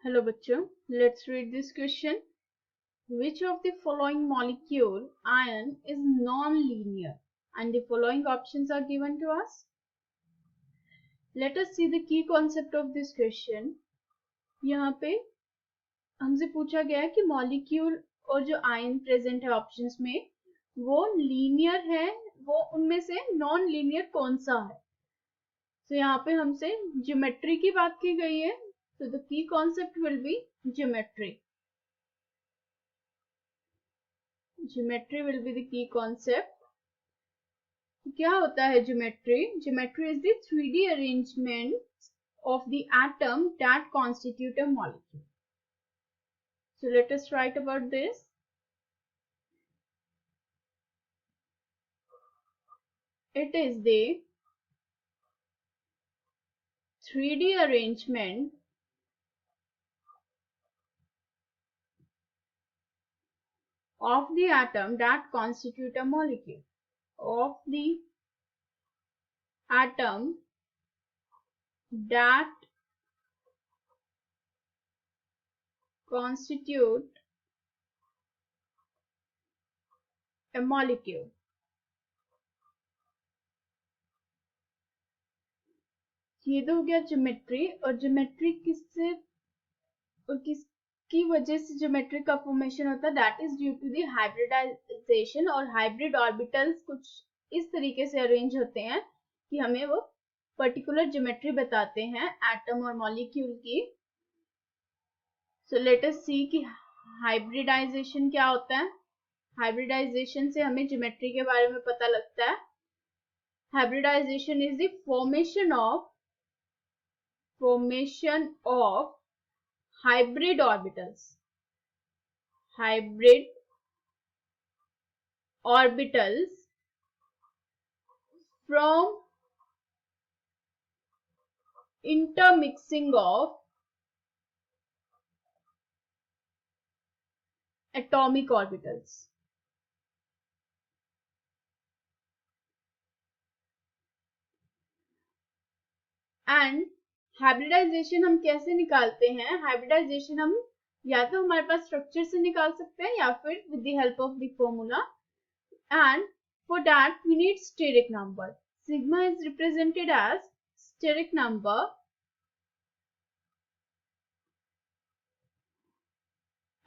Hello बच्चों, let's read this question. Which of the following molecule ion is non-linear? And the following options are given to us. Let us see the key concept of this question. यहाँ पे हमसे पूछा गया है कि molecule और जो आयन प्रेजेंट है ऑप्शंस में वो लीनियर है, वो उनमें से नॉन लीनियर कौन सा है. तो यहाँ पे हमसे ज्योमेट्री की बात की गई है. So the key concept will be geometry. Geometry will be the key concept. क्या होता है geometry? Geometry is the 3D arrangement of the atom that constitute a molecule. So let us write about this. It is the 3D arrangement of the atom that constitute a molecule. Of the atom that constitute a molecule. ये तो हो गया geometry. और geometry किससे और किसकी वजह से ज्योमेट्री का फॉर्मेशन होता है? That is due to the hybridization. और हाइब्रिड ऑर्बिटल्स कुछ इस तरीके से अरेंज होते हैं कि हमें वो पर्टिकुलर ज्योमेट्री बताते हैं एटम और मॉलिक्यूल की. सो लेट अस सी कि हाइब्रिडाइजेशन क्या होता है. हाइब्रिडाइजेशन से हमें ज्योमेट्री के बारे में पता लगता है. Hybridization is the formation of hybrid orbitals. Hybrid orbitals from intermixing of atomic orbitals. And hybridization हम कैसे निकालते हैं? हाइब्रिडाइजेशन हम या तो हमारे पास स्ट्रक्चर से निकाल सकते हैं या फिर with the help of the formula. And for that we need steric number. Sigma is represented as steric number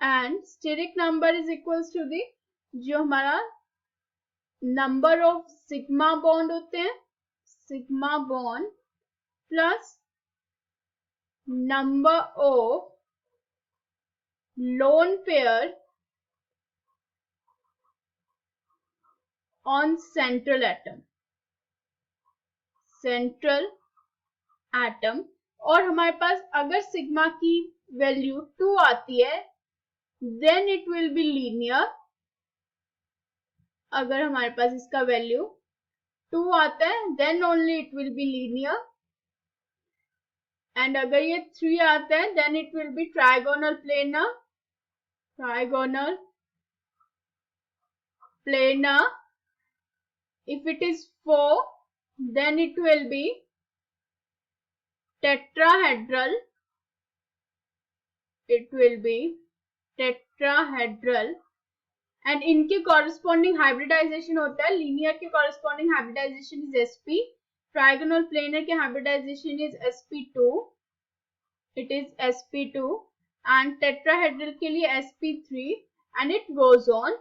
and steric number is equals to the जो हमारा नंबर ऑफ सिग्मा बॉन्ड होते हैं, sigma bond plus number of lone pair on central atom. और हमारे पास अगर sigma की value 2 आती है then it will be linear. अगर हमारे पास इसका वैल्यू 2 आता है then only it will be linear. And अगर ये 3 आता है then it will be trigonal planar. If it is 4 then it will be tetrahedral. And इनके कॉरेस्पॉन्डिंग हाइब्रिडाइजेशन होता है. लीनियर के corresponding hybridization is sp. Trigonal planar के hybridization is sp2. It is sp2 and tetrahedral के लिए sp3 and it goes on.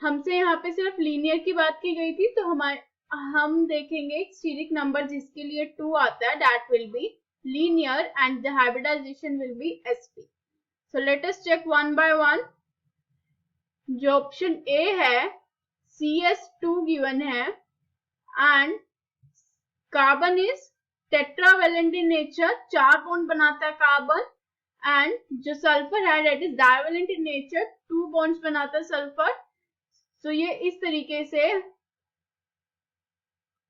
हमसे यहाँ पे सिर्फ लीनियर की बात की गई थी, तो हम देखेंगे स्टेरिक नंबर जिसके लिए 2 आता है that will be linear and the hybridization will be sp. So let us check one by one. जो ऑप्शन ए है CS2 गिवन है and carbon is tetravalent in nature. 4 bond बनाता है कार्बन. एंड जो सल्फर है that is divalent in nature. 2 bonds बनाता है sulphur. So ये इस तरीके से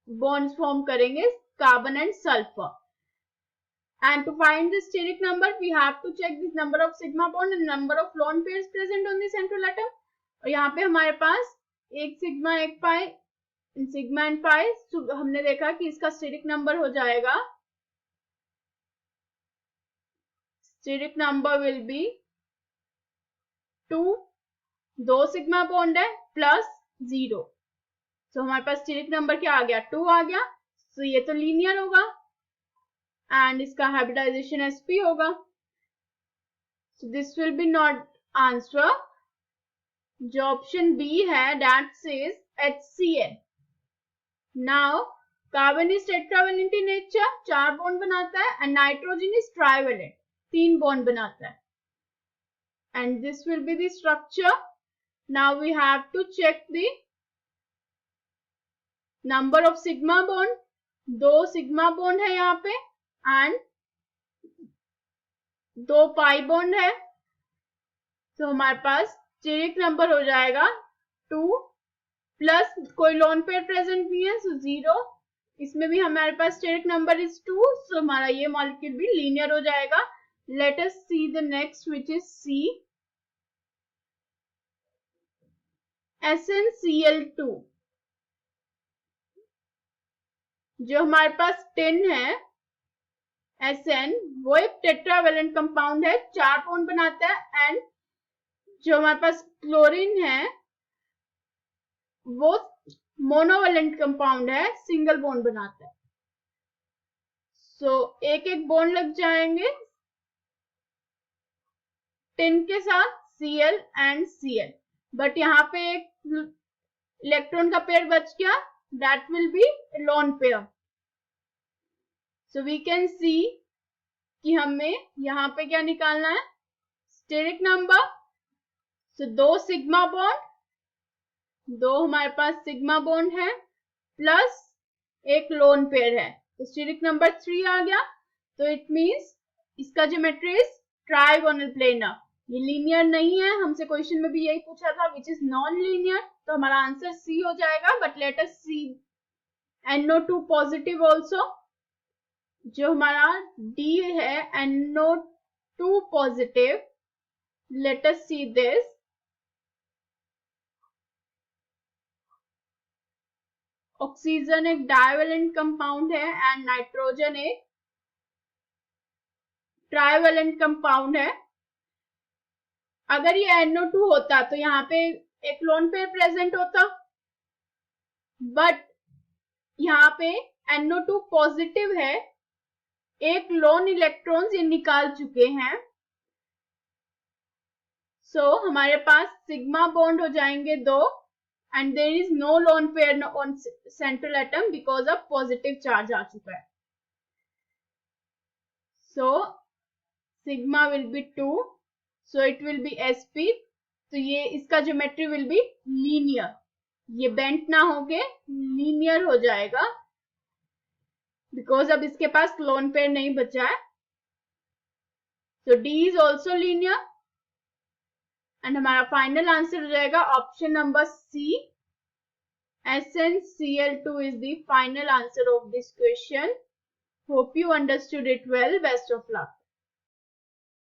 बॉन्ड्स फॉर्म करेंगे carbon and sulphur. And to find the steric number, we have to check the number of sigma bond and number of lone pairs present on the central atom. और यहाँ पे हमारे पास एक सिग्मा एक पाई, sigma and pi. हमने देखा कि इसका स्टेरिक नंबर हो जाएगा steric number will be 2, 2 sigma bond है प्लस 0, तो हमारे पास स्टेरिक नंबर क्या आ गया, 2 आ गया, तो ये तो लीनियर होगा एंड इसका हाइब्रिडाइजेशन sp होगा, so this will be not answer. जो ऑप्शन बी है that says HCl. now carbon is tetravalent in nature, 4 bond बनाता है, and nitrogen is trivalent, 3 bond बनाता है, and this will be the structure. Now we have to check the number of sigma bond. 2 sigma bond है यहाँ पे and 2 pi bond है, तो हमारे पास स्टेरिक नंबर हो जाएगा 2 प्लस कोई लोन पेयर प्रेजेंट नहीं है, सो 0. इसमें भी हमारे पास स्टेरिक नंबर इज 2, सो हमारा ये मॉलिक्यूल भी लीनियर हो जाएगा. Let us see the next which is C, SnCl2. जो हमारे पास 10 है Sn, वो एक टेट्रावेलेंट कंपाउंड है, 4 बॉन्ड बनाता है, एंड जो हमारे पास क्लोरीन है वो मोनोवेलेंट कंपाउंड है, सिंगल बॉन्ड बनाता है. सो एक एक बॉन्ड लग जाएंगे 10 के साथ Cl एंड Cl, बट यहाँ पे एक इलेक्ट्रॉन का पेयर बच गया, that will be lone pair. So we can see कि हमें यहाँ पे क्या निकालना है, steric number. So 2 sigma bond, 2 हमारे पास सिग्मा बॉन्ड है प्लस एक लोन पेयर है, तो स्टेरिक नंबर 3 आ गया. तो इट मींस इसका ज्योमेट्री इज ट्राइगोनल प्लेनर. ये लीनियर नहीं है, हमसे क्वेश्चन में भी यही पूछा था विच इज नॉन लीनियर, तो हमारा आंसर सी हो जाएगा. But let us see NO2 positive also. जो हमारा डी है NO2 positive, let us see this. Oxygen एक डाइवेलेंट कंपाउंड है एंड नाइट्रोजन एक ट्राइवेलेंट कंपाउंड है. अगर ये NO2 होता तो यहाँ पे एक लोन पेयर प्रेजेंट होता, बट यहाँ पे NO2 पॉजिटिव है, एक लोन इलेक्ट्रॉन्स ये निकाल चुके हैं, सो हमारे पास सिग्मा बॉन्ड हो जाएंगे 2 and there is no lone pair on central atom because of positive charge आ चुका है. So sigma will be 2, so it will be sp. तो ये इसका ज्योमेट्री will be linear, ये बेंट ना होके linear हो जाएगा because अब इसके पास lone pair नहीं बचा है. So D is also linear. And हमारा फाइनल आंसर हो जाएगा option number C, SnCl2 is the final answer of this question. Hope you understood it well. Best of luck.